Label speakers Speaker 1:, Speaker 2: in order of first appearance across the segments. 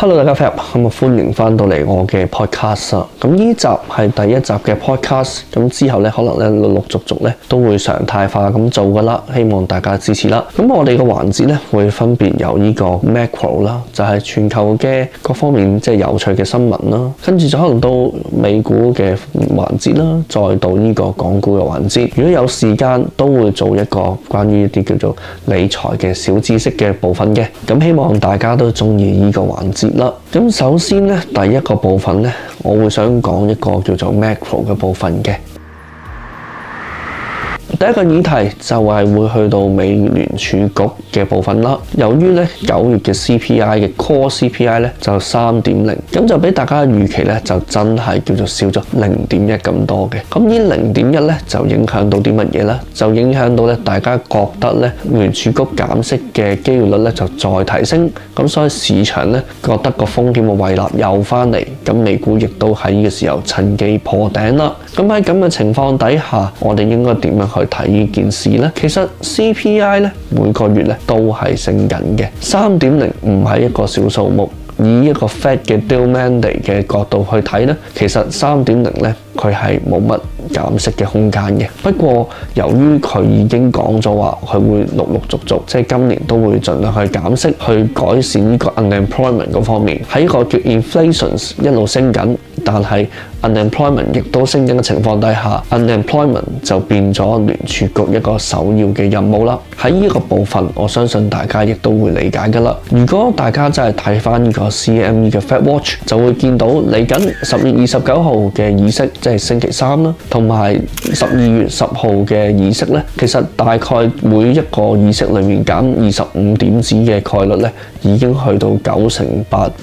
Speaker 1: Hello， 大家好，歡迎翻到嚟我嘅 podcast 啊。咁呢集係第一集嘅 podcast， 咁之後咧可能咧陸陸續續咧都會常態化咁做噶啦，希望大家支持啦。咁我哋嘅環節咧會分別有呢個 macro 啦，就係全球嘅各方面即係有趣嘅新聞啦，跟住就可能到美股嘅環節啦，再到呢個港股嘅環節。如果有時間都會做一個關於一啲叫做理財嘅小知識嘅部分嘅，咁希望大家都中意呢個環節啦。咁首先咧，第一個部分咧，我會想講一個叫做 macro 嘅部分嘅。第一個議題就係會去到美聯儲局嘅部分啦。由於咧9月嘅 CPI 嘅 Core CPI 咧就3.0，咁就俾大家嘅預期咧就真係叫做少咗0.1咁多嘅。咁呢0.1咧就影響到啲乜嘢咧？就影響到咧大家覺得咧聯儲局減息嘅機會率咧就再提升，咁所以市場咧覺得個風險嘅胃納又翻嚟，咁美股亦都喺呢個時候趁機破頂啦。咁喺咁嘅情況底下，我哋應該點樣去睇呢件事呢？其實 CPI 咧每個月咧都係升緊嘅，3.0唔係一個小數目。以一個 Fed 嘅 dual mandate 嘅角度去睇咧，其實3.0咧佢係冇乜減息嘅空間嘅。不過由於佢已經講咗話，佢會陸陸續續即係今年都會盡量去減息，去改善呢個 unemployment 嗰方面。喺個叫 inflation 一路升緊，但係 unemployment 亦都升緊嘅情況底下 ，unemployment 就變咗聯儲局一個首要嘅任務啦。喺呢個部分，我相信大家亦都會理解㗎啦。如果大家真係睇翻呢個 CME 嘅 Fed Watch，就會見到嚟緊10月29號嘅議息，即係星期三啦，同埋12月10號嘅議息咧，其實大概每一個議息裏面減25點子嘅概率咧，已經去到98%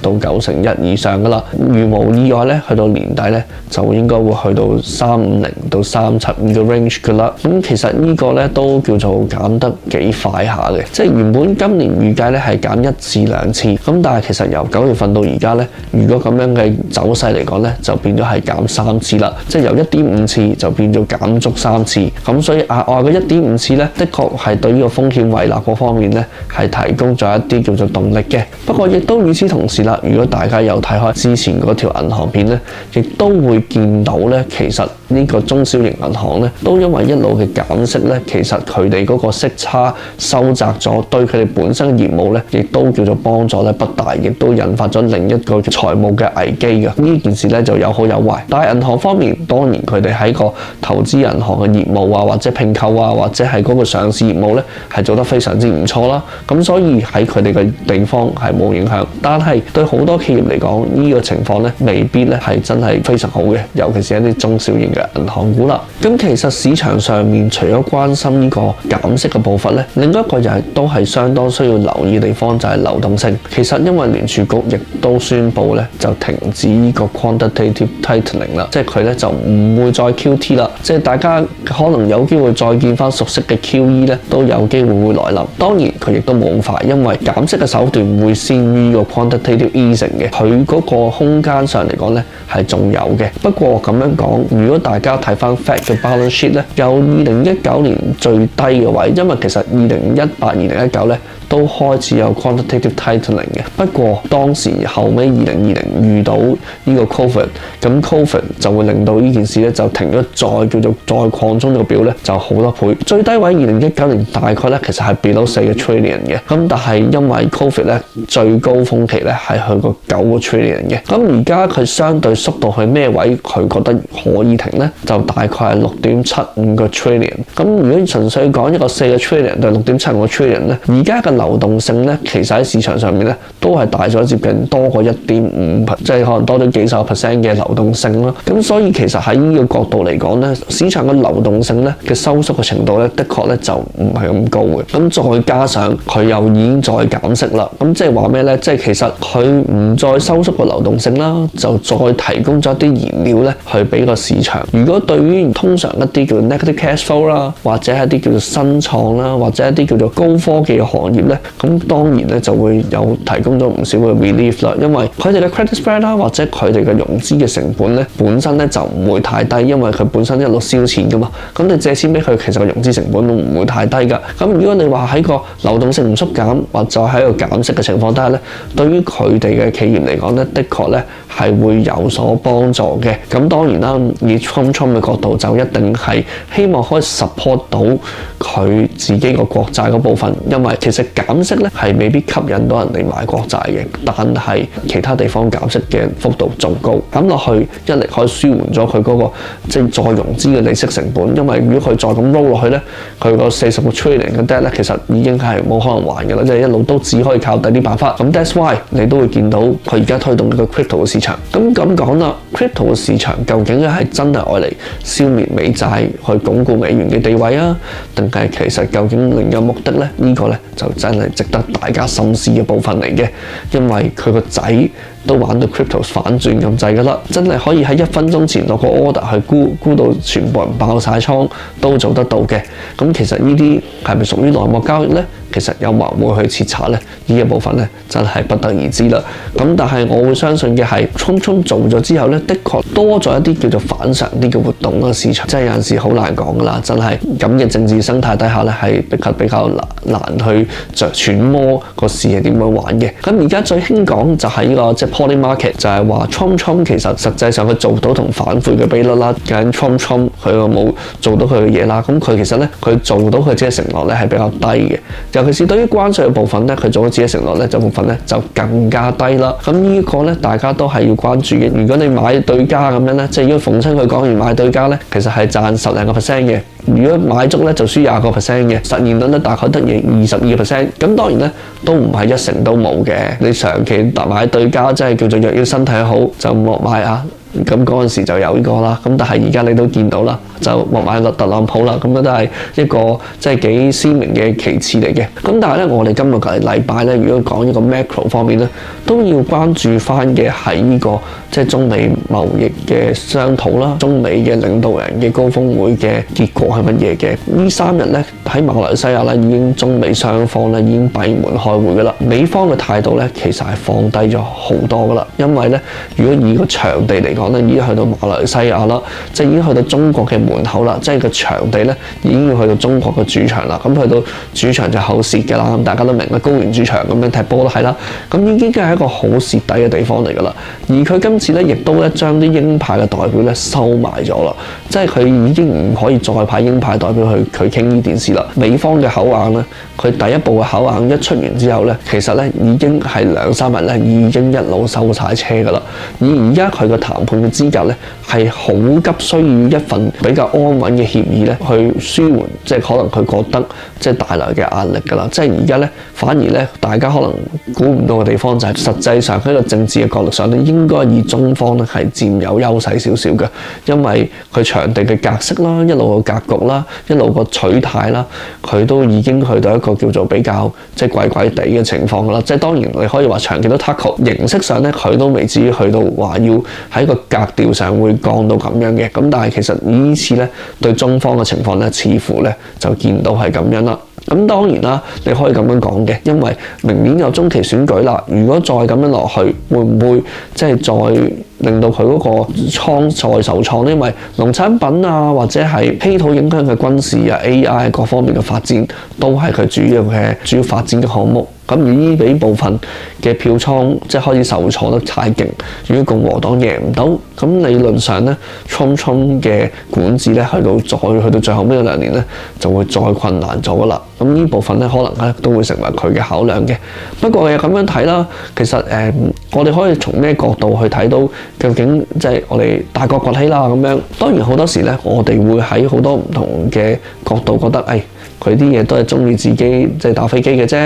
Speaker 1: 到91%以上㗎啦。如無意外咧，去到年底咧，就應該會去到350到375嘅 range 㗎啦。咁其實呢個咧都叫做減得幾快下嘅，即係原本今年預計咧係減1至2次，咁但係其實由9月份到而家咧，如果咁樣嘅走勢嚟講咧，就變咗係減3次啦，即係由1.5次就變咗減足3次。咁所以額外嘅1.5次咧，的確係對呢個風險胃納嗰方面咧係提供咗一啲叫做動力嘅。不過亦都與此同時啦，如果大家有睇開之前嗰條銀行片咧，亦都會見到咧，其實呢個中小型銀行咧，都因為一路嘅減息咧，其實佢哋嗰個息差收窄咗，對佢哋本身嘅業務咧，亦都叫做幫助咧不大，亦都引發咗另一個財務嘅危機嘅。呢件事咧就有好有壞。但係銀行方面，當然佢哋喺個投資銀行嘅業務啊，或者併購啊，或者係嗰個上市業務咧，係做得非常之唔錯啦。咁所以喺佢哋嘅地方係冇影響，但係對好多企業嚟講，呢個情況咧未必咧係真係非常好嘅，尤其是一啲中小型嘅銀行股啦。咁其實市場上面除咗關心呢個減息嘅步伐咧，另一個就係都係相當需要留意嘅地方就係流動性。其實因為聯儲局亦都宣布咧就停止呢個 quantitative tightening 啦，即係佢咧就唔會再 QT 啦，即係大家可能有機會再見翻熟悉嘅 QE 咧都有機會會來臨。當然佢亦都冇咁快，因為減息嘅手段會先於個 quantitative easing 嘅，佢嗰個空間上嚟講咧係仲有嘅。不過咁樣講，如果大家睇翻 Fed 嘅 balance sheet 咧，由2019年最低嘅位，因為其實2018、2019咧都開始有 quantitative tightening 嘅。不過當時後尾2020遇到呢個 COVID， 咁 COVID 就會令到呢件事咧就停咗，再叫做再擴充個表咧就好多倍。最低位2019年大概咧其實係 below 4個 trillion 嘅，咁但係因為 COVID 咧最高峰期咧係去過9個 trillion 嘅。咁而家佢相對縮到去咩位，佢覺得可以停咧，就大概係6.75個 trillion。咁如果純粹講一個4個 trillion 對6.75個 trillion 咧，而家嘅流動性咧，其實喺市場上面咧都係大咗接近多過1.5%，即係可能多咗幾十個 percent 嘅流動性咯。咁所以其實喺呢個角度嚟講咧，市場嘅流動性咧嘅收縮嘅程度咧，的確咧就唔係咁高嘅。咁再加上佢又已經再減息啦，咁即係話咩咧？即係其實佢唔再收縮個流動性啦，就再提供咗一啲燃料咧去俾個市場。如果對於通常一啲叫 negative cash flow 啦，或者一啲叫做新創啦，或者一啲叫做高科技嘅行業咧，咁當然咧就會有提供咗唔少嘅 relief 啦，因為佢哋嘅 credit spread 啦，或者佢哋嘅融資嘅成本咧，本身咧就唔會太低，因為佢本身一路燒錢噶嘛。咁你借錢俾佢，其實個融資成本都唔會太低㗎。咁如果你話喺個流動性唔縮減，或者喺個減息嘅情況底下咧，對於佢哋嘅企業嚟講咧，的確咧係會有所幫助嘅。咁當然啦，以 Trump 嘅角度就一定係希望可以 support 到佢自己個國債嗰部分，因為其實減息咧係未必吸引到人哋買國債嘅，但係其他地方減息嘅幅度仲高，咁落去一嚟可以舒緩咗佢嗰個即係再融資嘅利息成本，因為如果佢再咁 roll 落去咧，佢個40個 trillion 嘅 debt 咧其實已經係冇可能還嘅啦，即係一路都只可以靠第啲辦法。咁 that's why 你都會見到佢而家推動呢個 crypto 嘅市場。咁講啦 ，crypto 嘅市場究竟係真係愛嚟消滅美債去鞏固美元嘅地位啊，定係其實究竟另有目的咧？呢個咧就真係值得大家深思嘅部分嚟嘅，因為佢個仔都玩到 crypto 反轉咁滯㗎啦，真係可以喺1分鐘前落個 order 去沽到全部人爆晒倉都做得到嘅。咁其實呢啲係咪屬於內幕交易咧？其實有冇人會去徹查咧？呢一部分咧真係不得而知啦。咁但係我會相信嘅係，Trump做咗之後咧，的確多咗一啲叫做反常啲嘅活動啦。市場真係有陣時好難講㗎啦，真係咁嘅政治生態底下咧，係比較難去揣摩個市係點樣玩嘅。咁而家最興講就係呢個即係 Poly Market， 就係話 Trump 其實實際上佢做到同反悔嘅比率啦，究竟 Trump 佢有冇做到佢嘅嘢啦？咁佢其實咧佢做到佢自己嘅承諾咧係比較低嘅。尤其是對於關稅嘅部分咧，佢做咗自己承諾咧，就部分咧就更加低啦。咁呢個咧，大家都係要關注嘅。如果你買對家咁樣咧，即係如果逢親佢講完買對家咧，其實係賺10零個 percent 嘅。如果買足咧就輸20個 percent 嘅，實現率咧大概得22%。咁當然咧都唔係一成都冇嘅。你長期買對家，即係叫做若要身體好就莫買啊。咁嗰陣時就有呢個啦，咁但係而家你都見到啦，就莫買特朗普啦，咁樣都係一個即係幾鮮明嘅旗幟嚟嘅。咁但係咧，我哋今個禮拜咧，如果講呢個 macro 方面咧，都要關注翻嘅係呢個即係中美貿易嘅商討啦，中美嘅領導人嘅高峰會嘅結果係乜嘢嘅？呢3日咧喺馬來西亞咧已經中美雙方咧已經閉門開會噶啦，美方嘅態度咧其實係放低咗好多噶啦，因為咧如果以個場地嚟講，已經去到馬來西亞啦，即係已經去到中國嘅門口啦，即係個場地咧已經要去到中國嘅主場啦。咁去到主場就口蝕嘅啦，大家都明啦，高原主場咁樣踢波都係啦。咁已經係一個好蝕底嘅地方嚟㗎啦。而佢今次咧亦都咧將啲鷹派嘅代表咧收埋咗啦，即係佢已經唔可以再派鷹派代表去傾呢件事啦。美方嘅口硬咧，佢第一步嘅口硬一出完之後咧，其實咧已經係2、3日咧已經一路收晒車㗎啦。而家佢個談判嘅資格咧係好急需要一份比較安穩嘅協議咧，去舒緩即係可能佢覺得即係帶來嘅壓力㗎啦。即係而家咧，反而咧大家可能估唔到嘅地方就係實際上喺個政治嘅角力上咧，應該以中方咧係佔有優勢少少嘅，因為佢場地嘅格式啦、一路個格局啦、一路個取態啦，佢都已經去到一個叫做比較即係怪怪地嘅情況㗎啦。即係當然你可以話長期都 tackle， 形式上咧佢都未至於去到話要喺個格調上會降到咁樣嘅。咁但係其實呢次咧對中方嘅情況咧，似乎咧就見到係咁樣啦。咁當然啦，你可以咁樣講嘅，因為明年有中期選舉啦。如果再咁樣落去，會唔會即係再令到佢嗰個倉再受創？因為農產品啊，或者係稀土影響嘅軍事啊、AI 各方面嘅發展，都係佢主要發展嘅項目。咁而呢幾部分嘅票倉即係開始受挫得太勁，如果共和黨贏唔到，咁理論上咧，Trump 嘅管治咧去到最後尾2年咧，就會再困難咗噶啦。咁呢部分咧，可能咧都會成為佢嘅考量嘅。不過又咁樣睇啦，其實我哋可以從咩角度去睇到究竟即係我哋大國崛起啦咁樣。當然好多時咧，我哋會喺好多唔同嘅角度覺得，佢啲嘢都係中意自己即係打飛機嘅啫，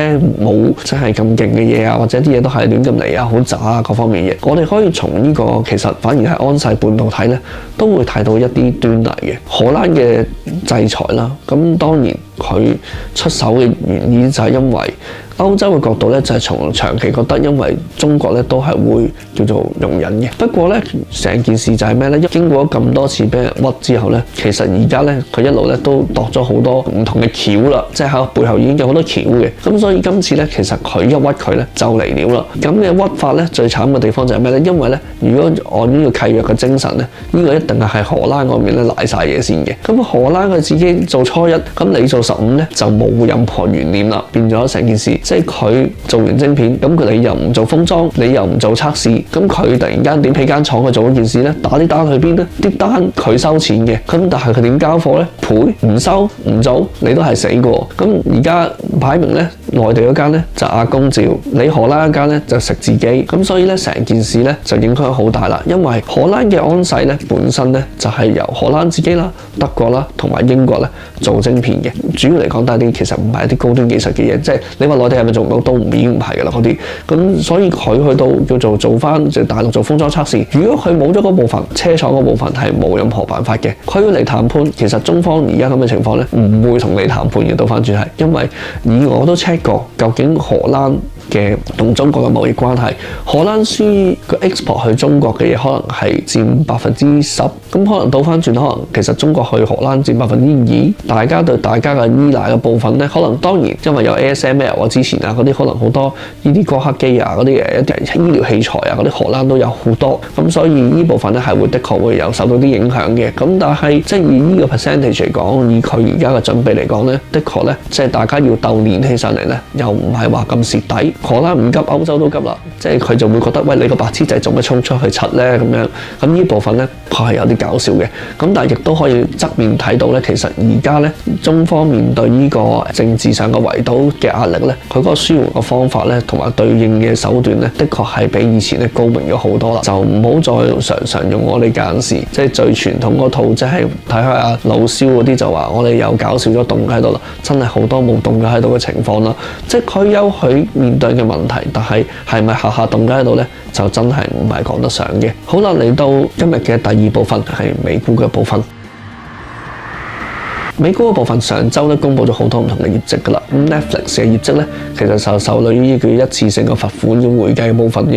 Speaker 1: 冇真係咁勁嘅嘢啊，或者啲嘢都係亂咁嚟啊，好渣啊，各方面嘢。我哋可以從呢個其實反而係安誓半導體咧，都會睇到一啲端倪嘅。荷蘭嘅制裁啦，咁當然佢出手嘅原因就係因為歐洲嘅角度咧，就係從長期覺得因為中國咧都係會叫做容忍嘅。不過咧，成件事就係咩咧？經過咗咁多次俾人屈之後咧，其實而家咧佢一路咧都度咗好多唔同嘅橋啦，即係喺背後已經有好多橋嘅。咁所以今次咧，其實佢一屈佢咧就嚟了啦。咁嘅屈法咧，最慘嘅地方就係咩咧？因為咧，如果按呢個契約嘅精神咧，呢個一定係荷蘭嗰邊咧賴晒嘢先嘅。咁荷蘭佢自己做初一，咁你做15咧就冇任何懸念啦，變咗成件事。即係佢做完晶片，咁你又唔做封裝，你又唔做測試，咁佢突然間點起間廠去做嗰件事咧？打啲單去邊咧？啲單佢收錢嘅，咁但係佢點交貨咧？賠唔收唔做，你都係死過。咁而家擺明咧，內地嗰間咧就阿公照，你荷蘭嗰間咧就食自己。咁所以咧成件事咧就影響好大啦。因為荷蘭嘅安勢咧本身咧就係由荷蘭自己啦、德國啦同埋英國咧做晶片嘅。主要嚟講都係啲其實唔係一啲高端技術嘅嘢，即係你話內地係咪做唔到都已經唔係㗎啦嗰啲。咁所以佢去到叫做做翻即係大陸做封裝測試。如果佢冇咗嗰部分車廠嗰部分係冇任何辦法嘅，佢要嚟談判，其實中方而家咁嘅情況咧唔會同你談判嘅。倒翻轉係，因為以我都 check 過，究竟荷蘭嘅同中國嘅貿易關係，荷蘭輸個 export 去中國嘅嘢可能係佔10%，咁可能倒翻轉，可能其實中國去荷蘭佔2%，大家對大家嘅依賴嘅部分咧，可能當然因為有 ASML 啊，之前啊嗰啲可能好多呢啲光刻機啊嗰啲嘅一啲醫療器材啊嗰啲荷蘭都有好多，咁所以呢部分咧係會的確會有受到啲影響嘅。咁但係即係以呢個 percentage 嚟講，以佢而家嘅準備嚟講咧，的確咧即係大家要鬥練起上嚟咧，又唔係話咁蝕底。荷蘭唔急，歐洲都急啦，即係佢就會覺得喂，你個白痴仔做咩衝出去柒咧咁樣？咁呢部分咧係有啲搞笑嘅。咁但係亦都可以側面睇到咧，其實而家咧中方面對呢個政治上嘅圍堵嘅壓力咧，佢嗰個舒緩嘅方法咧，同埋對應嘅手段咧，的確係比以前咧高明咗好多啦。就唔好再常用我哋嗰陣時即係最傳統嗰套，即係睇下阿老蕭嗰啲就話我哋有搞笑咗動喺度啦，真係好多冇動咗喺度嘅情況啦。即係佢有佢面對嘅問題，但係係咪下下動咗喺度咧，就真係唔係講得上嘅。好啦，嚟到今日嘅第二部分係美股嘅部分。美股嘅部分上週咧公佈咗好多唔同嘅業績㗎啦。咁 Netflix 嘅業績咧，其實就受累於佢一次性嘅罰款嘅會計部分嘅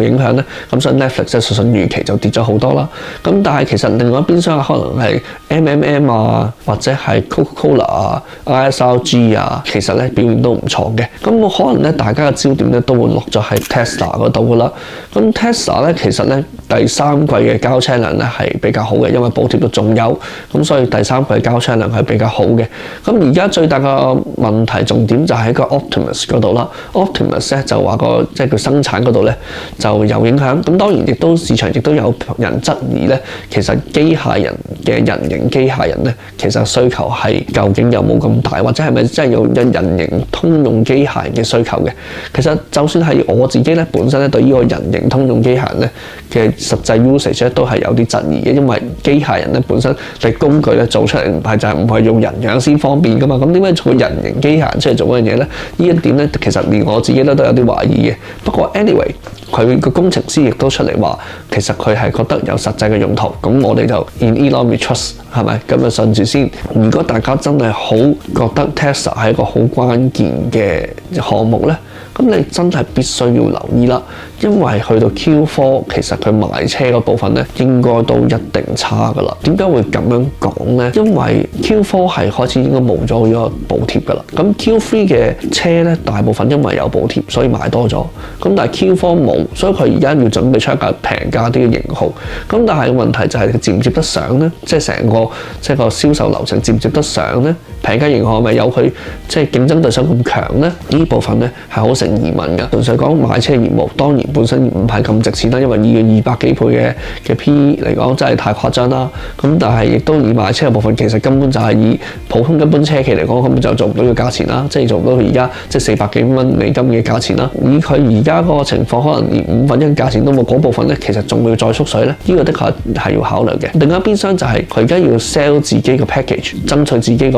Speaker 1: 影響咧，咁所以 Netflix 即係順預期就跌咗好多啦。咁但係其實另外一邊廂可能係 MMM 啊，或者係 Coca-Cola 啊、ISRG 啊，其實咧表現都唔錯嘅。咁可能咧大家嘅焦點咧都會落咗喺 Tesla 嗰度㗎啦。咁 Tesla 咧其實咧第三季嘅交車量咧係比較好嘅，因為補貼都仲有，咁所以第三季嘅交車量係比較好嘅。咁而家最大嘅問題重點就喺個 Optimus 嗰度啦。Optimus 咧就話個即係佢生產嗰度咧就有影響。咁當然亦都市場亦都有人質疑咧，其實機械人嘅人形機械人咧，其實需求係究竟有冇咁大，或者係咪真係有人形通用機械人嘅需求嘅？其實就算係我自己咧，本身咧對呢個人形通用機械人咧嘅實際 usage 咧都係有啲質疑嘅，因為機械人咧本身你工具咧做出嚟唔係唔係用人樣先方便噶嘛，咁點解做個人形機械人出嚟做嗰樣嘢咧？呢一點咧，其實連我自己都有啲懷疑嘅。不過 anyway， 佢個工程師亦都出嚟話，其實佢係覺得有實際嘅用途。咁我哋就 in Elon we trust， 係咪？咁就順住先。如果大家真係好覺得 Tesla 係一個好關鍵嘅項目咧，咁你真係必須要留意啦。因為去到 Q4， 其實佢賣車嗰部分咧，應該都一定差噶啦。點解會咁樣講咧？因為 Q4 係開始應該冇咗呢個補貼噶啦。咁 Q3 嘅車咧，大部分因為有補貼，所以賣多咗。咁但係 Q4 冇，所以佢而家要準備出一架平價啲嘅型號。咁但係問題就係佢接唔接得上咧？即係成個即係個銷售流程接唔接得上咧？平價型號係咪有佢即係競爭對手咁強咧？呢部分咧係好成疑問㗎。純粹講買車業務，當然本身唔係咁值錢啦，因為以200幾倍嘅 P/E 嚟講真係太誇張啦。咁但係亦都以買車嘅部分，其實根本就係以普通一般車企嚟講，根本就做唔到呢個價錢啦，即係做唔到佢而家即係400幾蚊美金嘅價錢啦。以佢而家嗰個情況，可能連1/5嘅價錢都冇，嗰部分咧其實仲要再縮水咧。呢個的確係要考慮嘅。另一邊廂就係佢而家要 sell 自己個 package， 爭取自己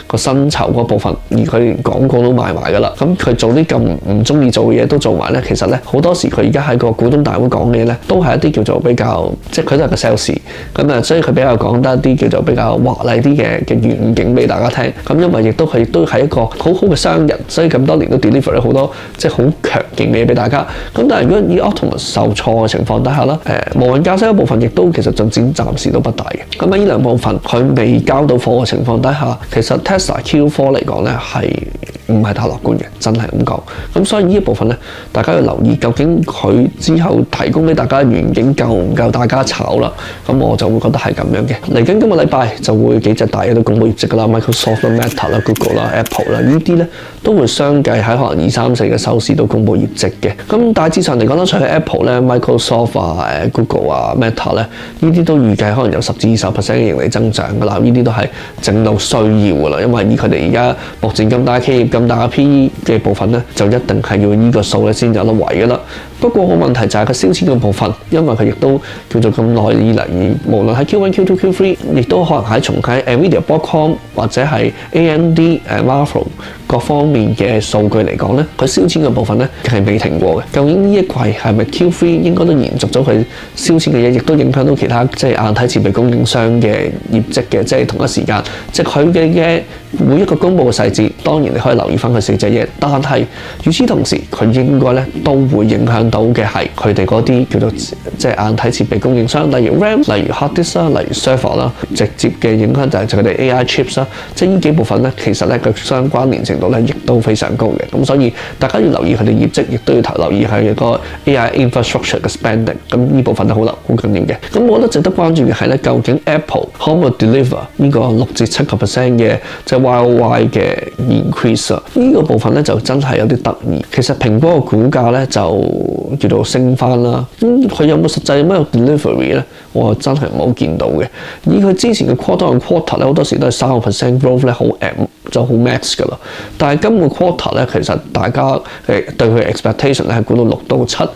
Speaker 1: 個薪酬嗰部分，而佢連廣告都賣埋㗎啦。咁佢做啲咁唔中意做嘅嘢都做埋咧，其實咧好多時佢而家喺個股東大會講嘅嘢咧，都係一啲叫做比較，即係佢都係個 sales， 咁啊，所以佢比較講得一啲叫做比較華麗啲嘅願景俾大家聽。咁因為亦都係一個好好嘅商人，所以咁多年都 deliver 咗好多即係好強勁嘅嘢俾大家。咁但係如果以 Optimus 受挫嘅情況底下啦，無人駕駛嗰部分亦都其實進展暫時都不大嘅。咁喺呢兩部分佢未交到貨嘅情況底下，其實 Tesla Q4 嚟講咧係唔係太樂觀嘅，真係咁講。咁所以呢一部分咧，大家要留意究竟佢之後提供俾大家嘅願景夠唔夠大家炒啦。咁我就會覺得係咁樣嘅。嚟緊今個禮拜就會幾隻大嘅都公布業績㗎啦 ，Microsoft 啦、Meta 啦、Google 啦、Apple 啦，呢啲咧都會相繼喺可能2、3、4嘅收市都公布業績嘅。咁大致上嚟講咧，除咗 Apple 咧、Microsoft 啊、Google 啊、Meta 咧，呢啲都預計可能有10至20% 嘅盈利增長㗎啦。呢啲都係正路需要㗎啦，因為以佢哋而家目前咁大企業、咁大嘅 PE 嘅部分咧，就一定係要呢個數咧先有得圍㗎啦。不過個問題就係佢燒錢嘅部分，因為佢亦都叫做咁耐以嚟，無論喺 Q1、Q2、Q3，亦都可能喺從喺 Nvidia、Broadcom 或者係 AMD、Marvell 各方面嘅數據嚟講咧，佢燒錢嘅部分咧係未停過嘅。究竟呢一季係咪 Q3 應該都延續咗佢燒錢嘅嘢，亦都影響到其他即係硬體設備供應商嘅業績嘅，即係同一時間，即係佢嘅每一個公佈嘅細節，當然你可以留意翻佢4隻嘢，但係與此同時，佢應該咧都會影響到嘅係佢哋嗰啲叫做即係硬體設備供應商，例如 RAM、例如 Hard Disk 啦、例如 Server 啦，直接嘅影響就係佢哋 AI chips 啦，即係呢幾部分咧，其實咧佢相關聯程度咧亦都非常高嘅。咁所以大家要留意佢哋業績，亦都要留意佢個 AI infrastructure 嘅 spending。咁呢部分都好緊要嘅。咁我覺得值得關注嘅係咧，究竟 Apple 可唔可以 deliver 呢個6至7%嘅即係 YoY 嘅 increase 啊？呢個部分咧就真係有啲得意。其實蘋果嘅股價咧就叫做升翻啦，佢有冇實際咩 delivery 咧？我真係冇見到嘅。以佢之前嘅 quarter on quarter 咧，好多時都係3% growth 咧，好 M 就好 max 噶啦。但係今個 quarter 咧，其實大家對佢 expectation 咧係估到6到7。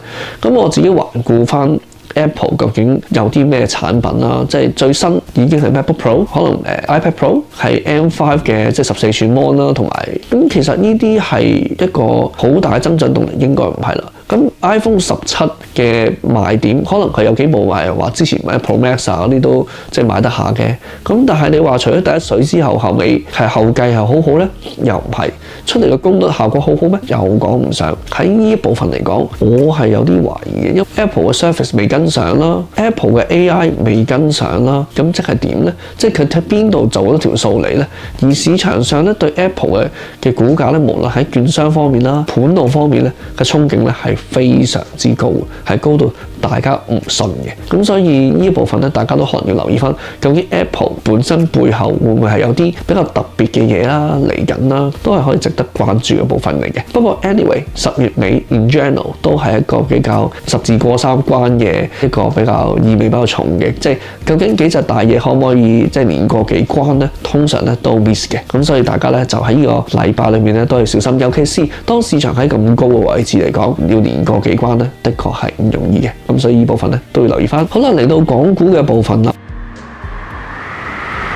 Speaker 1: 咁我自己環顧翻 Apple 究竟有啲咩產品啦？即係最新已經係 MacBook Pro， 可能iPad Pro 係 M5 嘅即係14寸 mon 啦，同埋咁其實呢啲係一個好大嘅增長動力，應該唔係啦。咁 iPhone 17嘅賣點，可能佢有幾部係話之前買 Pro Max 啊嗰啲都即係買得下嘅。咁但係你話除咗第一水之後，後尾係後繼係好好咧，又唔係出嚟嘅功率效果好好咩？又講唔上。喺呢一部分嚟講，我係有啲懷疑嘅，因為 Apple 嘅 Surface 未跟上啦 ，Apple 嘅 AI 未跟上啦，咁即係點咧？即係佢喺邊度做咗條數嚟咧？而市場上咧對 Apple 嘅股價咧，無論喺券商方面啦、盤路方面咧嘅憧憬咧係非常之高，係高到大家唔信嘅。咁所以呢一部分咧，大家都可能要留意翻，究竟 Apple 本身背後會唔會係有啲比較特別嘅嘢啦嚟緊啦，都係可以值得關注嘅部分嚟嘅。不過 anyway， 10月尾 in general 都係一個比較十字過三關嘅一個比較意味比較重嘅，即係究竟幾隻大嘢可唔可以即係連過幾關咧？通常咧都 miss 嘅。咁所以大家咧就喺呢個禮拜裏面咧都要小心，尤其是當市場喺咁高嘅位置嚟講，要連過幾關咧，的確係唔容易嘅。咁所以呢部分咧都要留意翻。好啦，嚟到港股嘅部分啦。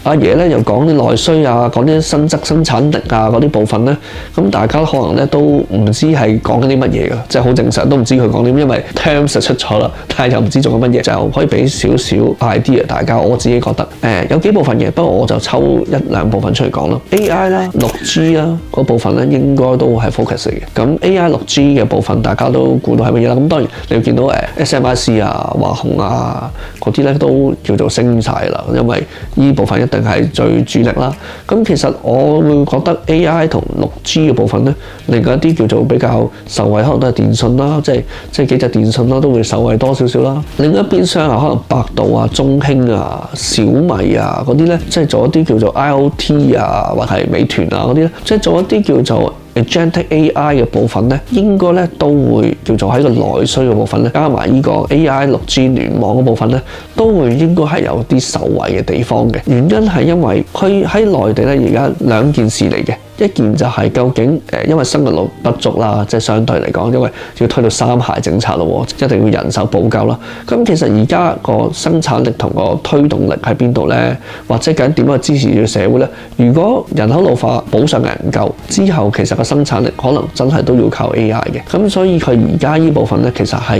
Speaker 1: 阿爺咧又講啲內需啊，講啲新增生產力啊嗰啲部分咧，咁大家可能咧都唔知係講緊啲乜嘢㗎，即係好正常都唔知佢講啲，因為 terms 就出咗啦，但係又唔知做緊乜嘢，就可以俾少少 idea 大家。我自己覺得有幾部分嘅，不過我就抽1、2部分出嚟講啦。AI 啦、6G 啦嗰部分咧應該都係 focus 嚟嘅。咁 AI 6G 嘅部分大家都估到係乜嘢啦？咁當然你會見到SMIC 啊、華虹啊嗰啲咧都叫做升晒啦，因為呢部分一定係最主力啦。咁其實我會覺得 AI 同 6G 嘅部分咧，另外一啲叫做比較受惠，可能都係電信啦，即係幾隻電信啦都會受惠多少少啦。另一邊廂可能百度啊、中興啊、小米啊嗰啲咧，即係做一啲叫做 IoT 啊，或係美團啊嗰啲咧，即係做一啲叫做Agentic AI 嘅部分咧，應該咧都會叫做喺個內需嘅部分咧，加埋呢個 AI 6G 聯網嘅部分咧，都會應該係有啲受惠嘅地方嘅。原因係因為佢喺內地咧，而家兩件事嚟嘅。一件就係究竟因為生育率不足啦，即係相對嚟講，因為要推到三孩政策咯，一定要人手補救啦。咁其實而家個生產力同個推動力喺邊度呢？或者究竟點樣支持住社會呢？如果人口老化補上嘅人唔夠之後，其實個生產力可能真係都要靠 AI 嘅。咁所以佢而家呢部分呢，其實係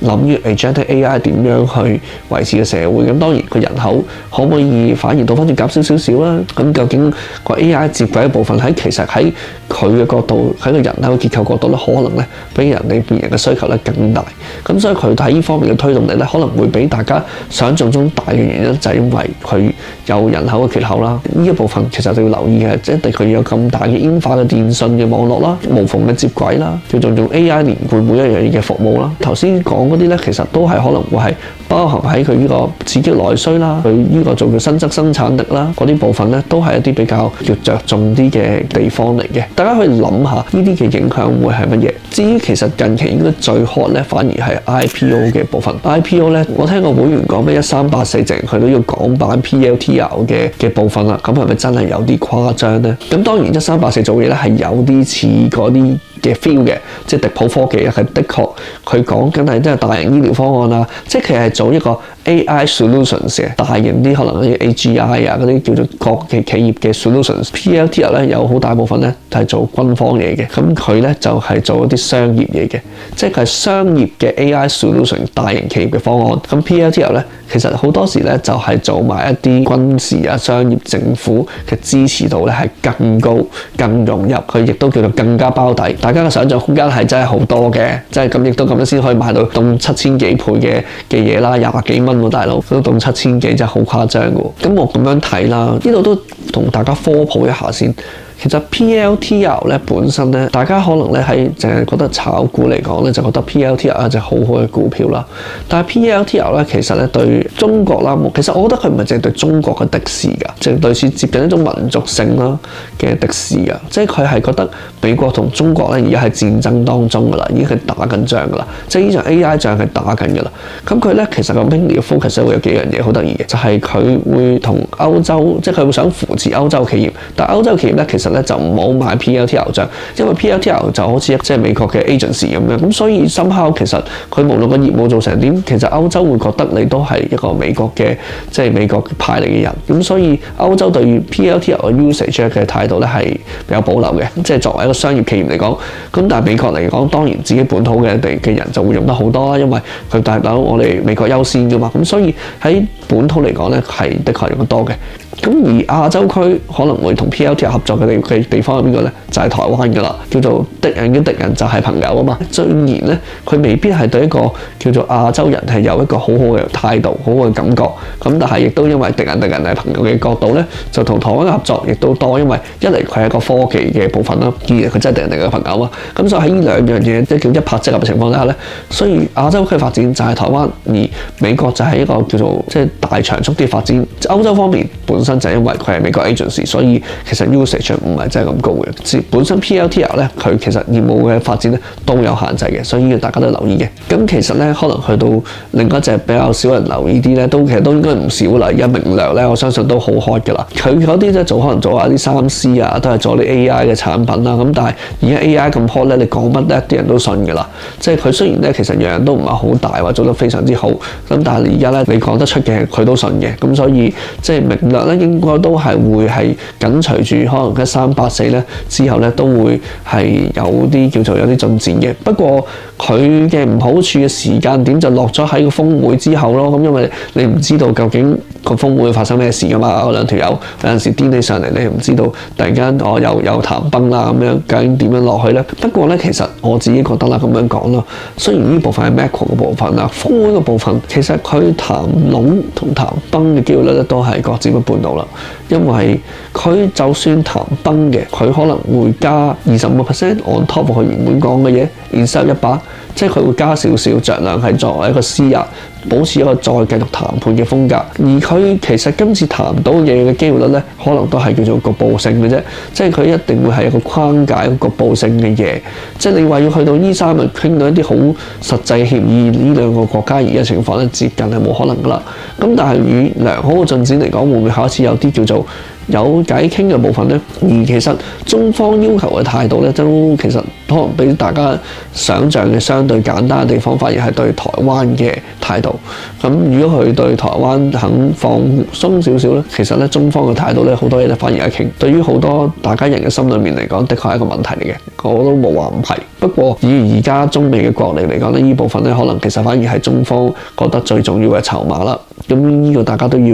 Speaker 1: 要諗住 Agentic AI 點樣去維持個社會。咁當然佢人口可唔可以反而倒翻轉減少少啦？咁究竟個 AI 接軌嘅部分其實喺佢嘅角度，喺個人口嘅結構角度咧，可能咧比人哋變人嘅需求咧更大。咁所以佢喺呢方面嘅推動力咧，可能會比大家想象中大嘅原因就係因為佢有人口嘅缺口啦。呢一部分其實就要留意嘅，即係佢有咁大嘅煙化嘅電信嘅網絡啦，無縫嘅接軌啦，叫做用 AI 連貫每一樣嘢嘅服務啦。頭先講嗰啲咧，其實都係可能會係包含喺佢呢個刺激內需啦，佢呢個做嘅新增生產力啦，嗰啲部分咧都係一啲比較要着重啲嘅地方嚟嘅。大家可以諗下呢啲嘅影響會係乜嘢？至於其實近期應該最 hot 咧，反而係 IPO 嘅部分。IPO 咧，我聽個會員講咩1384淨佢都要港版 PLTR 嘅部分啦。咁係咪真係有啲誇張咧？咁當然1384做嘢咧係有啲似嗰啲嘅 feel 嘅，即係迪普科技係的確佢講緊係真係大型醫療方案啦，即係其實係做一個 AI solutions 嘅大型啲，可能啲 AGI 啊嗰啲叫做國際企業嘅 solutions。PLTR 咧有好大部分咧係做軍方嘢嘅，咁佢咧就係做一啲商業嘢嘅，即係佢係商業嘅 AI solution 大型企業嘅方案。咁 PLTR 咧其實好多時咧就係做埋一啲軍事啊、商業、政府嘅支持度咧係更高、更融入，佢亦都叫做更加包底。大家嘅想像空間係真係好多嘅，即係咁亦都咁樣先可以買到凍7000幾倍嘅嘢啦，20幾蚊喎大佬，都凍7000幾真係好誇張嘅喎。咁我咁樣睇啦，呢度都同大家科普一下先。其實 PLTR 咧本身咧，大家可能咧喺淨係覺得炒股嚟講咧，就覺得 PLTR 係隻好好嘅股票啦。但係 PLTR 咧，其實咧對中國啦，其實我覺得佢唔係淨係對中國嘅敵視㗎，即係類似接近一種民族性啦嘅敵視啊。即係佢係覺得美國同中國咧而家係戰爭當中㗎啦，已經係打緊仗㗎啦，即係呢場 AI 仗係打緊㗎啦。咁佢咧其實個 mainly 嘅 focus 會有幾樣嘢好得意嘅，就係佢會同歐洲，即係佢會想扶持歐洲企業，但係歐洲企業咧其實咧就唔好買 PLTR 帳，因為 PLTR 就好似即係美國嘅 agency 咁樣，咁所以somehow其實佢無論個業務做成點，其實歐洲會覺得你都係一個美國嘅即係美國派嚟嘅人，咁所以歐洲對於 PLTR 嘅 usage 嘅態度咧係比較保留嘅，即係作為一個商業企業嚟講，咁但係美國嚟講當然自己本土嘅人就會用得好多啦，因為佢大佬我哋美國優先㗎嘛，咁所以喺本土嚟講咧係的確用得多嘅。咁而亞洲區可能會同 PLTR 合作嘅地方係邊個咧？就係台灣㗎啦，叫做敵人嘅敵人就係朋友啊嘛。雖然咧，佢未必係對一個叫做亞洲人係有一個好好嘅態度、好好嘅感覺。咁但係亦都因為敵人係朋友嘅角度咧，就同台灣嘅合作亦都多。因為一嚟佢係一個科技嘅部分啦，二嚟佢真係敵人嘅朋友啊。咁所以喺呢兩樣嘢即係叫一拍即合嘅情況底下咧，所以亞洲區發展就係台灣，而美國就係一個叫做即係大長速啲發展。歐洲方面本身就係因為佢係美國 agency， 所以其實 usage 唔係真係咁高嘅。本身 PLTR 咧，佢其實業務嘅發展咧都有限制嘅，所以大家都留意嘅。咁其實咧，可能去到另一隻比較少人留意啲咧，其實都應該唔少啦。而家明亮咧，我相信都好 hot 㗎啦。佢嗰啲咧可能做下啲3C啊，都係做啲 AI 嘅產品啦。咁但係而家 AI 咁 hot 咧，你講乜咧，啲人都信㗎啦。即係佢雖然咧，其實樣樣都唔係好大，或做得非常之好。咁但係而家咧，你講得出嘅，佢都信嘅。咁所以即係明亮咧，應該都係會係緊隨住可能1384咧之後咧，都會係有啲叫做有啲進展嘅。不過佢嘅唔好處嘅時間點就落咗喺個峰會之後咯。咁因為你唔知道究竟個峰會發生咩事㗎嘛，嗰兩條友有陣時癲起上嚟，你唔知道突然間又談崩啦咁樣，究竟點樣落去咧？不過咧，其實我自己覺得啦，咁樣講啦，雖然呢部分係 macro 嘅部分啦，峰會嘅部分其實佢談攏同談崩嘅機會率咧都係各佔一半到啦。因為佢就算談崩嘅，佢可能會加25% on top 佢原本講嘅嘢 instead 100，即係佢會加少少，盡量係作為一個施壓，保持一個再繼續談判嘅風格。而佢其實今次談到嘢嘅機會率咧，可能都係叫做局部性嘅啫，即係佢一定會係一個框架、一個局部性嘅嘢。即係你話要去到呢3日傾到一啲好實際協議，呢兩個國家而家情況咧接近係冇可能噶啦。咁但係與良好嘅進展嚟講，會唔會開始有啲叫做有偈傾嘅部分咧，而其實中方要求嘅態度咧，都其實可能比大家想象嘅相對簡單嘅地方，反而係對台灣嘅態度。咁如果佢對台灣肯放鬆少少咧，其實咧中方嘅態度咧好多嘢咧反而係傾。對於好多大家人嘅心裏面嚟講，的確係一個問題嚟嘅，我都冇話唔係。不過以而家中美嘅國力嚟講咧，呢部分咧可能其實反而係中方覺得最重要嘅籌碼啦。咁呢個大家都要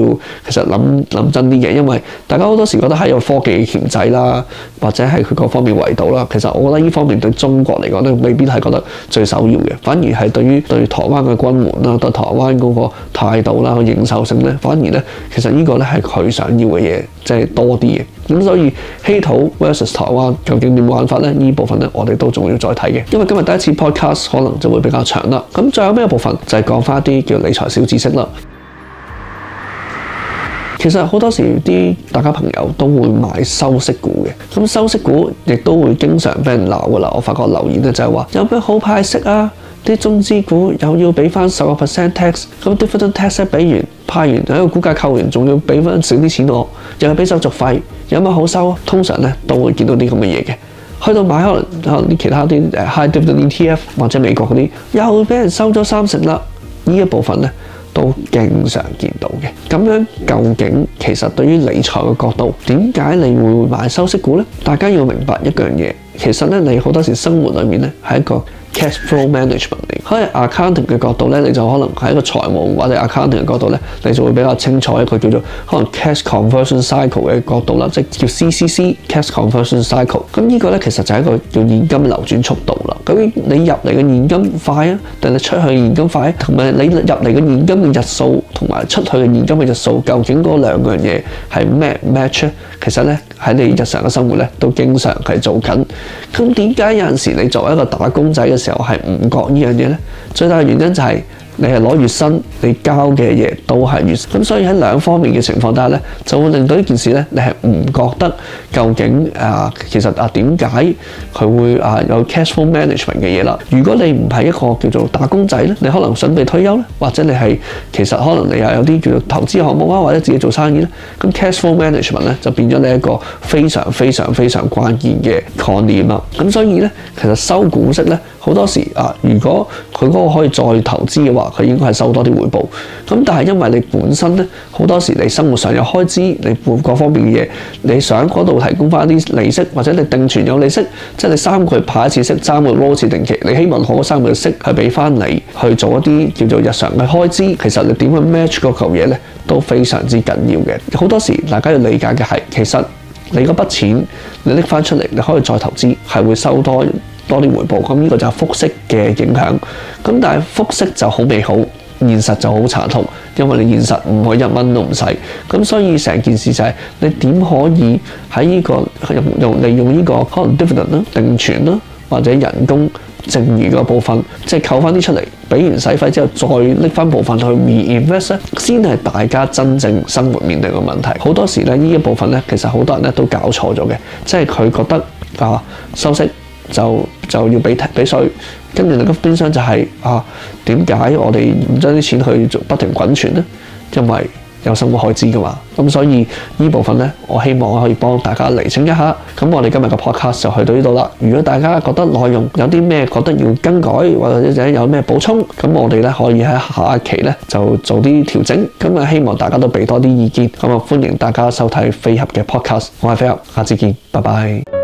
Speaker 1: 其實諗真啲嘅，因為大家好多時覺得係有科技鉗制啦，或者係佢各方面圍堵啦。其實我覺得呢方面對中國嚟講咧，未必係覺得最首要嘅，反而係對台灣嘅軍援啦，對台灣嗰個態度啦、認受性咧，反而咧其實呢個咧係佢想要嘅嘢，即係多啲嘅。咁所以稀土 versus 台灣究竟點玩法咧？呢部分咧我哋都仲要再睇嘅，因為今日第一次 podcast 可能就會比較長啦。咁最後尾一部分就係講翻一啲叫理財小知識啦。其實好多時啲大家朋友都會買收息股嘅，咁收息股亦都會經常俾人鬧噶啦。我發覺留言咧就係話有咩好派息啊？啲中資股又要俾翻10% tax， 咁 dividend tax 咧俾完派完喺個股價扣完，仲要俾翻少啲錢我，又要俾手續費，有乜好收啊？通常咧都會見到啲咁嘅嘢嘅。去到買可能啲其他啲high dividend ETF 或者美國嗰啲，又俾人收咗30%啦。呢一部分咧都經常見到嘅。咁樣究竟其實對於理財嘅角度，點解你會買收息股呢？大家要明白一樣嘢，其實咧你好多時生活裏面咧係一個 cash flow management 嚟。喺 accounting 嘅角度咧，你就可能喺一個財務或者 accounting 嘅角度咧，你就會比較清楚一個叫做可能 cash conversion cycle 嘅角度啦，即係叫 CCC cash conversion cycle。咁呢個咧其實就係一個叫現金流轉速度啦。究竟你入嚟嘅現金快啊，定係出去嘅現金快？同埋你入嚟嘅現金嘅日數同埋出去嘅現金嘅日數，究竟嗰兩樣嘢係咩 match 咧？其實咧喺你日常嘅生活咧都經常係做緊。咁點解有陣時你作為一個打工仔嘅時候係唔覺呢樣嘢咧？最大嘅原因就係你係攞月薪，你交嘅嘢都係月薪。咁所以喺兩方面嘅情況底下咧，就會令到呢件事咧，你係唔覺得究竟其實點解佢會有 cash flow management 嘅嘢啦？如果你唔係一個叫做打工仔咧，你可能準備退休咧，或者你係其實可能你又有啲叫做投資項目啊，或者自己做生意咧，咁 cash flow management 咧就變咗你一個非常非常非常關鍵嘅概念啦。咁所以咧，其實收股息咧好多時如果佢嗰個可以再投資嘅話，佢應該係收多啲回報。咁但係因為你本身咧好多時你生活上有開支，你各方面嘅嘢，你想嗰度提供翻啲利息，或者你定存有利息，即係你3個月派一次息，3個月 roll 一次定期，你希望攞3個月息係俾翻你去做一啲叫做日常嘅開支。其實你點去 match 嗰嚿嘢咧，都非常之緊要嘅。好多時大家要理解嘅係，其實你嗰筆錢你拎翻出嚟，你可以再投資，係會收多啲回報。咁呢個就係複息嘅影響。咁但係複息就好美好，現實就好殘酷，因為你現實唔可以1蚊都唔使。咁所以成件事就係你點可以喺呢個利用呢個可能 dividend 啦、定存啦或者人工剩餘嗰部分，即係扣翻啲出嚟，俾完使費之後再拎翻部分去 reinvest 咧，先係大家真正生活面對嘅問題。好多時咧呢一部分咧，其實好多人咧都搞錯咗嘅，即係佢覺得收息就要俾稅，跟住另一邊廂就係點解我哋唔將啲錢去做不停滾存咧？因為有生活開支噶嘛。咁所以呢部分咧，我希望可以幫大家釐清一下。咁我哋今日嘅 podcast 就去到呢度啦。如果大家覺得內容有啲咩覺得要更改，或者有咩補充，咁我哋咧可以喺下一期咧就做啲調整。咁啊，希望大家都俾多啲意見。咁啊，歡迎大家收睇飛俠嘅 podcast。我係飛俠，下次見，拜拜。